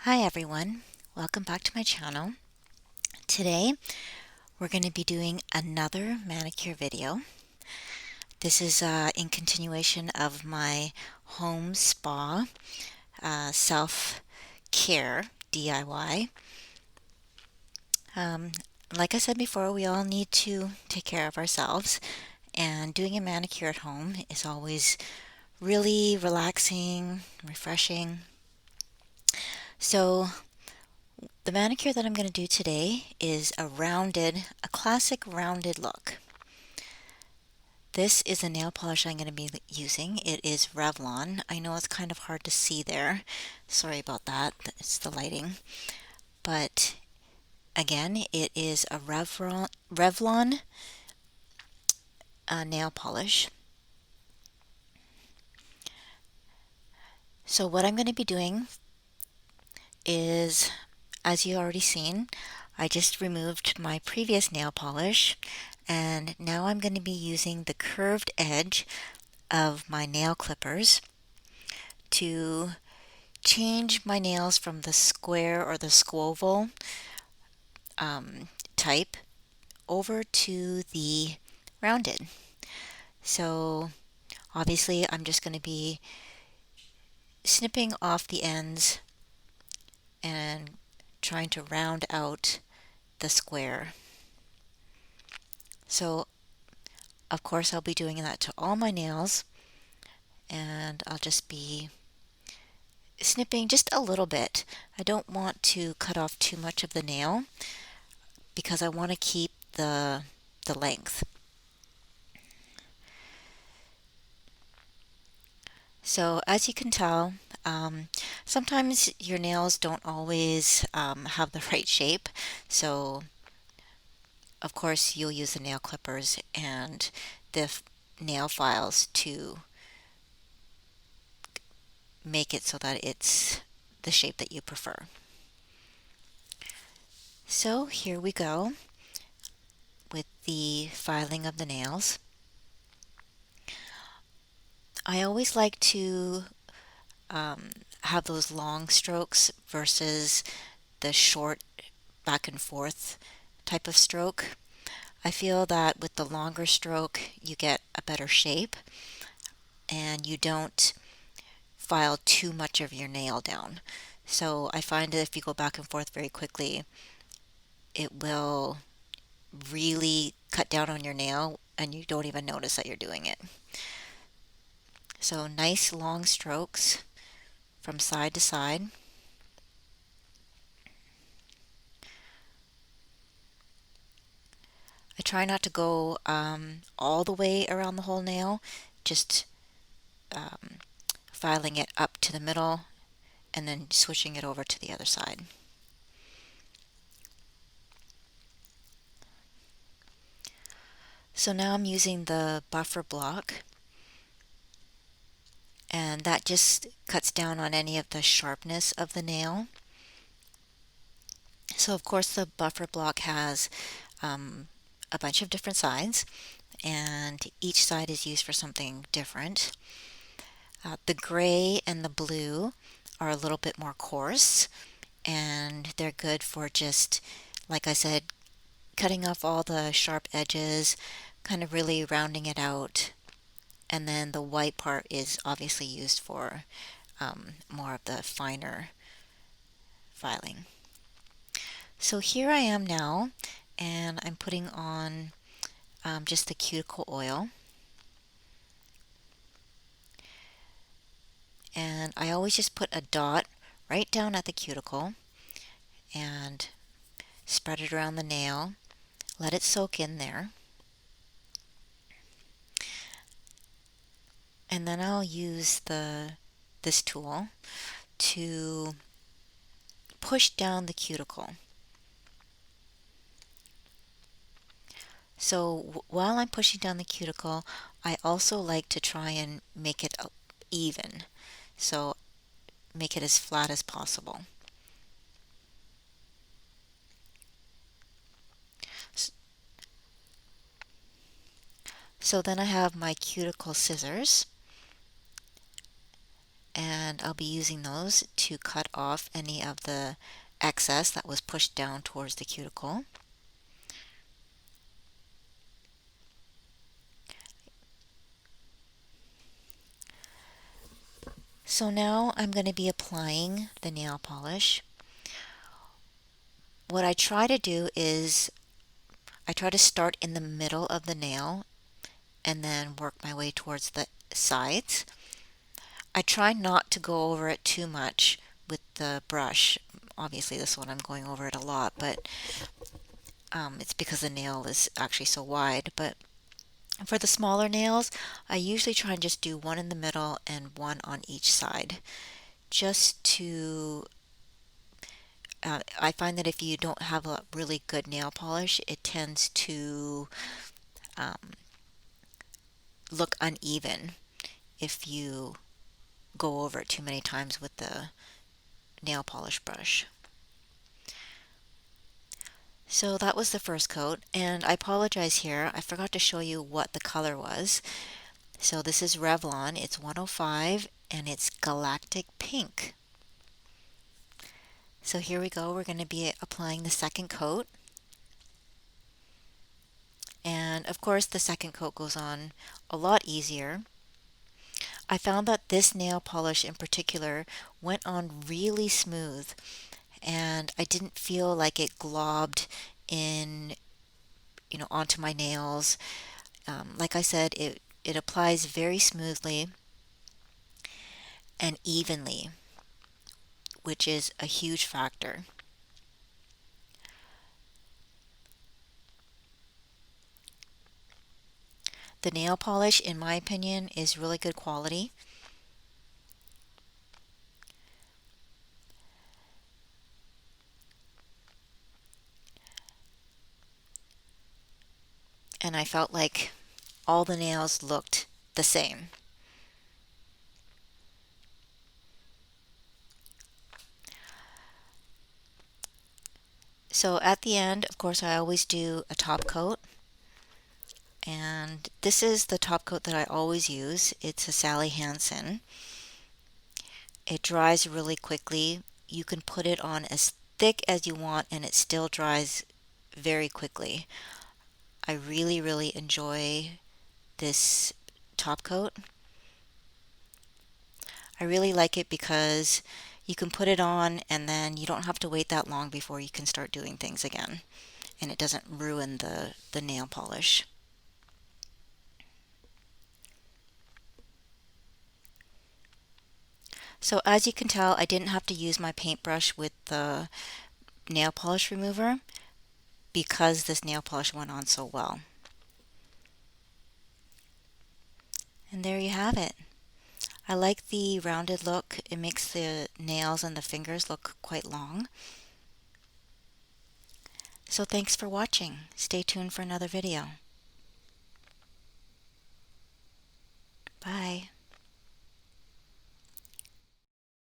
Hi everyone, welcome back to my channel. Today we're going to be doing another manicure video. This is in continuation of my home spa self-care DIY. Um, like I said before, we all need to take care of ourselves, and doing a manicure at home is always really relaxing, refreshing. So the manicure that I'm going to do today is a classic rounded look. This is a nail polish I'm going to be using. It is Revlon. I know it's kind of hard to see there. Sorry about that. It's the lighting. But again, it is a Revlon nail polish. So what I'm going to be doing is, as you already seen, I just removed my previous nail polish, and now I'm going to be using the curved edge of my nail clippers to change my nails from the square or the squoval type over to the rounded. So obviously I'm just going to be snipping off the ends and trying to round out the square. So of course I'll be doing that to all my nails, and I'll just be snipping just a little bit. I don't want to cut off too much of the nail because I want to keep the length. So as you can tell, sometimes your nails don't always have the right shape. So of course you'll use the nail clippers and the nail files to make it so that it's the shape that you prefer. So here we go with the filing of the nails. I always like to have those long strokes versus the short back and forth type of stroke. I feel that with the longer stroke you get a better shape and you don't file too much of your nail down. So I find that if you go back and forth very quickly, it will really cut down on your nail and you don't even notice that you're doing it. So nice long strokes from side to side. I try not to go all the way around the whole nail, just um, filing it up to the middle and then switching it over to the other side. So now I'm using the buffer block, and that just cuts down on any of the sharpness of the nail. So of course the buffer block has a bunch of different sides, and each side is used for something different. The gray and the blue are a little bit more coarse, and they're good for just, like I said, cutting off all the sharp edges, kind of really rounding it out. And then the white part is obviously used for more of the finer filing. So here I am now, and I'm putting on just the cuticle oil. And I always just put a dot right down at the cuticle and spread it around the nail. Let it soak in there. And then I'll use this tool to push down the cuticle. So while I'm pushing down the cuticle, I also like to try and make it even. So make it as flat as possible. So then I have my cuticle scissors, and I'll be using those to cut off any of the excess that was pushed down towards the cuticle. So now I'm going to be applying the nail polish. What I try to do is I try to start in the middle of the nail and then work my way towards the sides. I try not to go over it too much with the brush. Obviously this one I'm going over it a lot, but it's because the nail is actually so wide. But for the smaller nails, I usually try and just do one in the middle and one on each side. Just to, I find that if you don't have a really good nail polish, it tends to um, look uneven if you go over it too many times with the nail polish brush. So that was the first coat, and I apologize here, I forgot to show you what the color was. So this is Revlon, it's 105, and it's Galactic Pink. So here we go, we're going to be applying the second coat. And of course the second coat goes on a lot easier. I found that this nail polish in particular went on really smooth, and I didn't feel like it globbed in, onto my nails. Like I said, it applies very smoothly and evenly, which is a huge factor. The nail polish, in my opinion, is really good quality. And I felt like all the nails looked the same. So at the end, of course, I always do a top coat. And this is the top coat that I always use. It's a Sally Hansen. It dries really quickly. You can put it on as thick as you want and it still dries very quickly. I really, really enjoy this top coat. I really like it because you can put it on and then you don't have to wait that long before you can start doing things again. And it doesn't ruin the nail polish. So as you can tell, I didn't have to use my paintbrush with the nail polish remover because this nail polish went on so well. And there you have it. I like the rounded look. It makes the nails and the fingers look quite long. So thanks for watching. Stay tuned for another video. Bye.